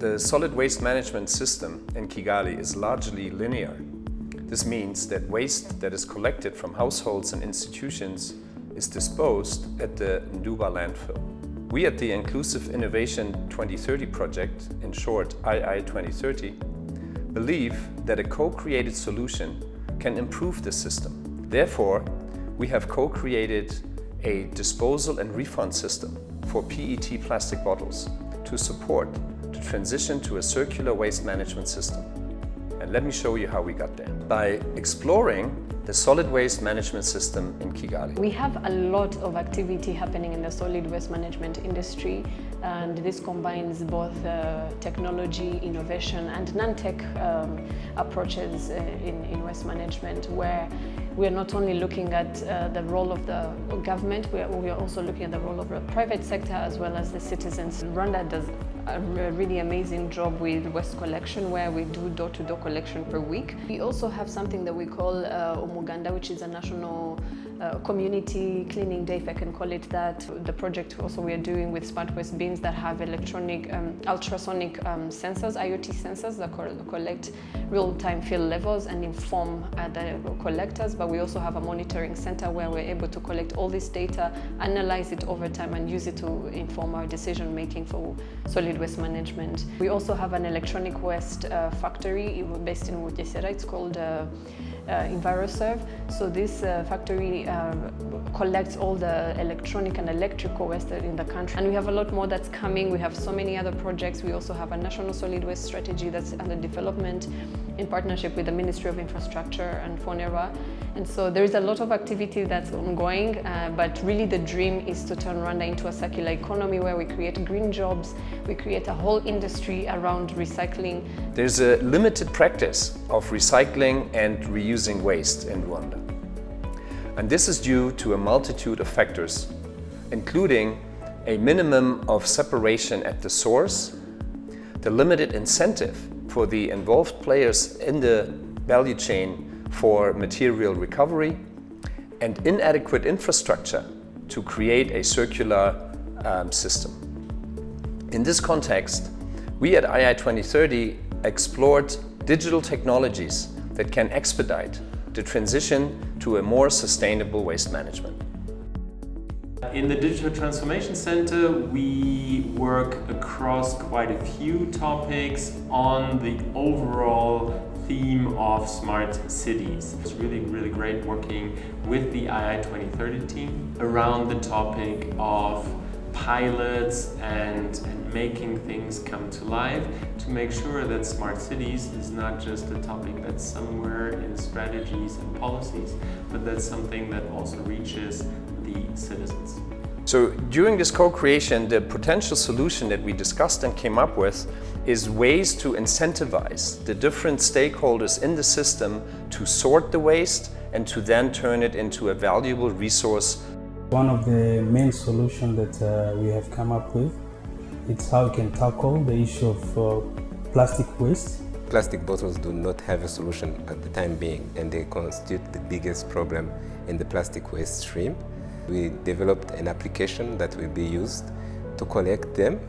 The solid waste management system in Kigali is largely linear. This means that waste that is collected from households and institutions is disposed at the Nduba landfill. We at the Inclusive Innovation 2030 project, in short ii2030, believe that a co-created solution can improve the system. Therefore, we have co-created a disposal and refund system for PET plastic bottles to support the transition to a circular waste management system. And let me show you how we got there. By exploring the solid waste management system in Kigali. We have a lot of activity happening in the solid waste management industry, and this combines both technology, innovation and non-tech approaches in waste management, where we are not only looking at the role of the government, we are also looking at the role of the private sector as well as the citizens. Rwanda does a really amazing job with waste collection, where we do door-to-door collection per week. We also have something that we call Umuganda, which is a national community cleaning day, if I can call it that. The project also we are doing with smart waste bins that have electronic ultrasonic sensors, IoT sensors that collect real-time field levels and inform the collectors. But we also have a monitoring center where we're able to collect all this data, analyze it over time and use it to inform our decision making for solid waste management. We also have an electronic waste factory based in Bugesera. It's called EnviroServe. So this factory collects all the electronic and electrical waste in the country. And we have a lot more that's coming. We have so many other projects. We also have a national solid waste strategy that's under development in partnership with the Ministry of Infrastructure and FONERA. And so there is a lot of activity that's ongoing, but really the dream is to turn Rwanda into a circular economy where we create green jobs, we create a whole industry around recycling. There's a limited practice of recycling and reusing waste in Rwanda. And this is due to a multitude of factors, including a minimum of separation at the source, the limited incentive for the involved players in the value chain for material recovery, and inadequate infrastructure to create a circular system. In this context, we at ii2030 explored digital technologies that can expedite the transition to a more sustainable waste management. In the Digital Transformation Center, we work across quite a few topics on the overall theme of smart cities. It's really great working with the ii2030 team around the topic of pilots and making things come to life, to make sure that smart cities is not just a topic that's somewhere in strategies and policies, but that's something that also reaches the citizens. So during this co-creation, the potential solution that we discussed and came up with is ways to incentivize the different stakeholders in the system to sort the waste and to then turn it into a valuable resource. One of the main solutions that we have come up with, it's how we can tackle the issue of plastic waste. Plastic bottles do not have a solution at the time being, and they constitute the biggest problem in the plastic waste stream. We developed an application that will be used to collect them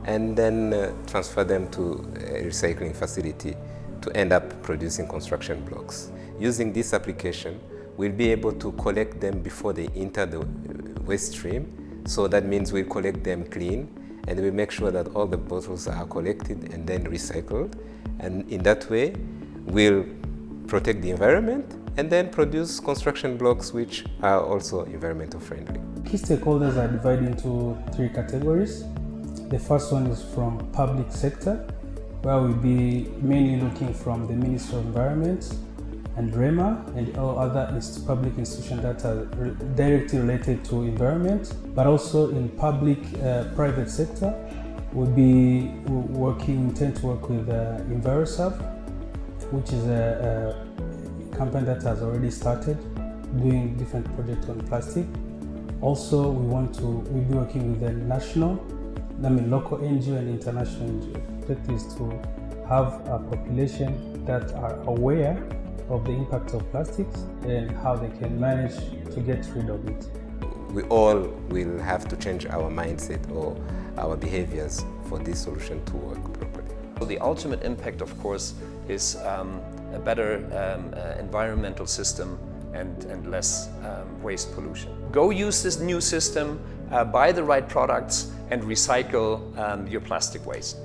and then transfer them to a recycling facility to end up producing construction blocks. Using this application, we'll be able to collect them before they enter the waste stream. So that means we'll collect them clean, and we'll make sure that all the bottles are collected and then recycled. And in that way, we'll protect the environment and then produce construction blocks which are also environmental friendly. Key stakeholders are divided into three categories. The first one is from public sector, where we'll be mainly looking from the Ministry of Environment and REMA and all other public institutions that are directly related to environment. But also in public private sector, we'll be intend to work with EnviroServe, which is a company that has already started doing different projects on plastic. Also, we'll be working with the local NGO and international NGO. That is to have a population that are aware of the impact of plastics and how they can manage to get rid of it. We all will have to change our mindset or our behaviors for this solution to work properly. So the ultimate impact, of course, is a better environmental system and less waste pollution. Go use this new system, buy the right products, and recycle your plastic waste.